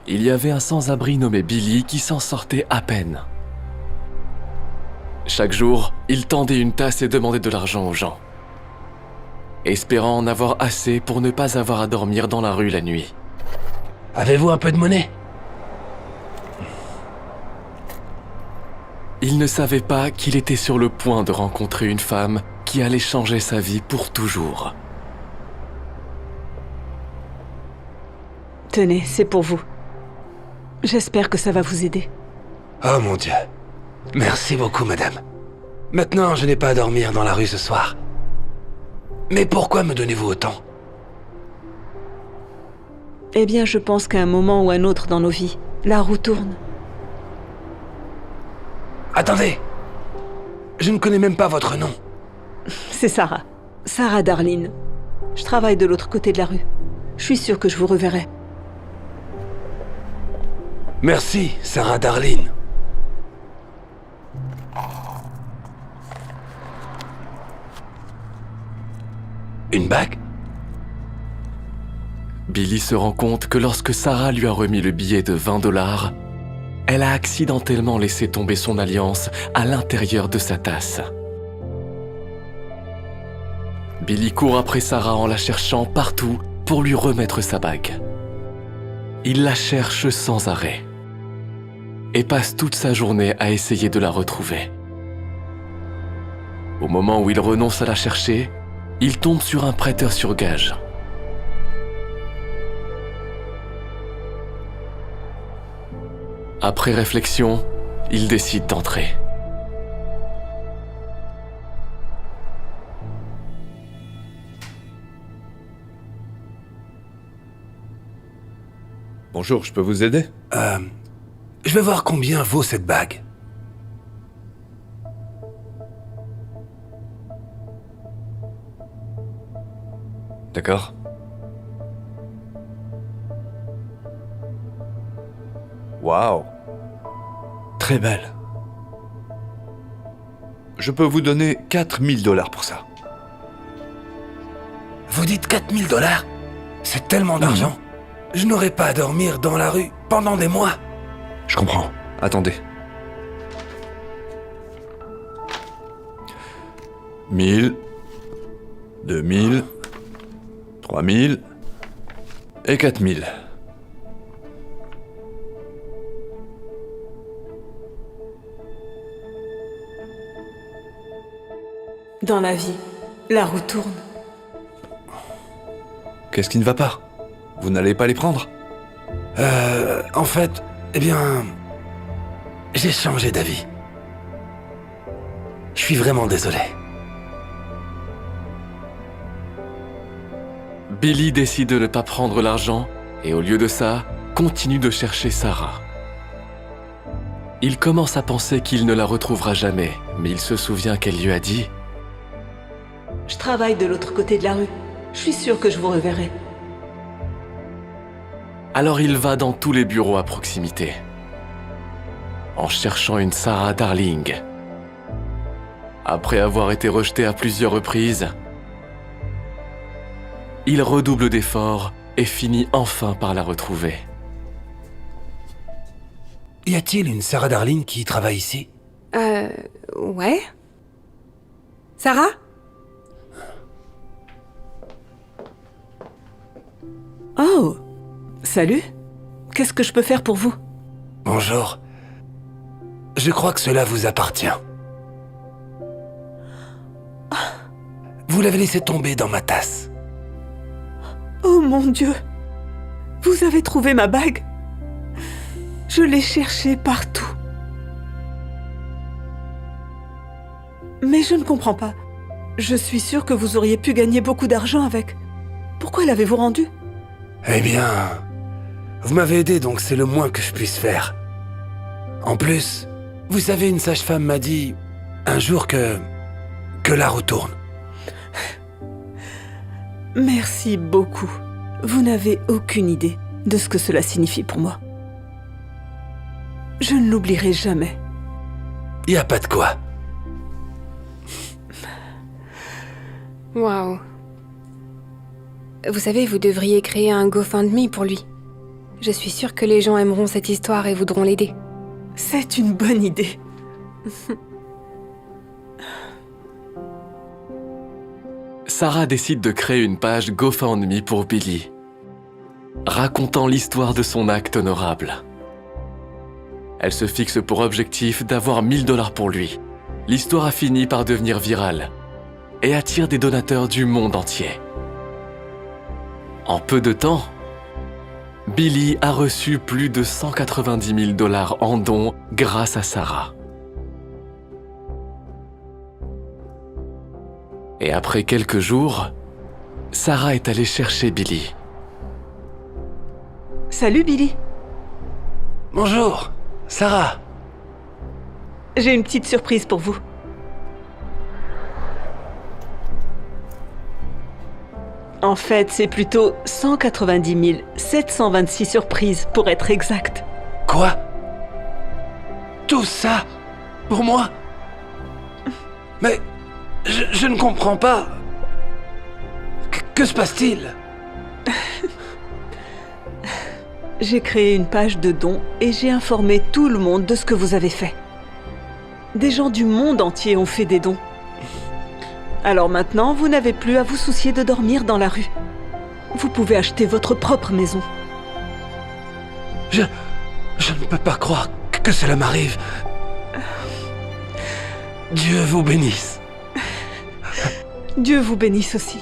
il y avait un sans-abri nommé Billy qui s'en sortait à peine. Chaque jour, il tendait une tasse et demandait de l'argent aux gens, espérant en avoir assez pour ne pas avoir à dormir dans la rue la nuit. Avez-vous un peu de monnaie? Il ne savait pas qu'il était sur le point de rencontrer une femme qui allait changer sa vie pour toujours. Tenez, c'est pour vous. J'espère que ça va vous aider. Oh mon Dieu. Merci beaucoup, madame. Maintenant, je n'ai pas à dormir dans la rue ce soir. Mais pourquoi me donnez-vous autant? Eh bien, je pense qu'à un moment ou un autre dans nos vies, la roue tourne. Attendez. Je ne connais même pas votre nom. C'est Sarah. Sarah Darlene. Je travaille de l'autre côté de la rue. Je suis sûre que je vous reverrai. Merci, Sarah Darlene. Une bague? Billy se rend compte que lorsque Sarah lui a remis le billet de 20 $, elle a accidentellement laissé tomber son alliance à l'intérieur de sa tasse. Billy court après Sarah en la cherchant partout pour lui remettre sa bague. Il la cherche sans arrêt et passe toute sa journée à essayer de la retrouver. Au moment où il renonce à la chercher, il tombe sur un prêteur sur gage. Après réflexion, il décide d'entrer. Bonjour, je peux vous aider? Je vais voir combien vaut cette bague. D'accord. Waouh! Très belle. Je peux vous donner 4000 $ pour ça. Vous dites 4000 $? C'est tellement d'argent. Je n'aurai pas à dormir dans la rue pendant des mois. Je comprends. Attendez. 1000, 2000, 3000 et 4000. Dans la vie, la roue tourne. Qu'est-ce qui ne va pas? Vous n'allez pas les prendre? En fait, eh bien... j'ai changé d'avis. Je suis vraiment désolé. Billy décide de ne pas prendre l'argent et au lieu de ça, continue de chercher Sarah. Il commence à penser qu'il ne la retrouvera jamais, mais il se souvient qu'elle lui a dit « Je travaille de l'autre côté de la rue. Je suis sûre que je vous reverrai. » Alors il va dans tous les bureaux à proximité, en cherchant une Sarah Darling. Après avoir été rejeté à plusieurs reprises, il redouble d'efforts et finit enfin par la retrouver. Y a-t-il une Sarah Darlene qui travaille ici? Ouais. Sarah? Oh, salut. Qu'est-ce que je peux faire pour vous? Bonjour. Je crois que cela vous appartient. Vous l'avez laissé tomber dans ma tasse. Oh mon Dieu! Vous avez trouvé ma bague? Je l'ai cherchée partout. Mais je ne comprends pas. Je suis sûre que vous auriez pu gagner beaucoup d'argent avec. Pourquoi l'avez-vous rendue? Eh bien... vous m'avez aidé, donc c'est le moins que je puisse faire. En plus, vous savez, une sage-femme m'a dit un jour que la roue tourne. Merci beaucoup. Vous n'avez aucune idée de ce que cela signifie pour moi. Je ne l'oublierai jamais. Y a pas de quoi. Waouh. Vous savez, vous devriez créer un GoFundMe pour lui. Je suis sûre que les gens aimeront cette histoire et voudront l'aider. C'est une bonne idée. Sarah décide de créer une page GoFundMe pour Billy, racontant l'histoire de son acte honorable. Elle se fixe pour objectif d'avoir 1 000 $ pour lui. L'histoire a fini par devenir virale et attire des donateurs du monde entier. En peu de temps, Billy a reçu plus de 190 000 $ en dons grâce à Sarah. Et après quelques jours, Sarah est allée chercher Billy. Salut Billy. Bonjour, Sarah. J'ai une petite surprise pour vous. En fait, c'est plutôt 190 726 surprises pour être exact. Quoi? Tout ça? Pour moi? Mais je ne comprends pas. Que se passe-t-il? J'ai créé une page de dons et j'ai informé tout le monde de ce que vous avez fait. Des gens du monde entier ont fait des dons. Alors maintenant, vous n'avez plus à vous soucier de dormir dans la rue. Vous pouvez acheter votre propre maison. Je ne peux pas croire que cela m'arrive. Dieu vous bénisse. Dieu vous bénisse aussi.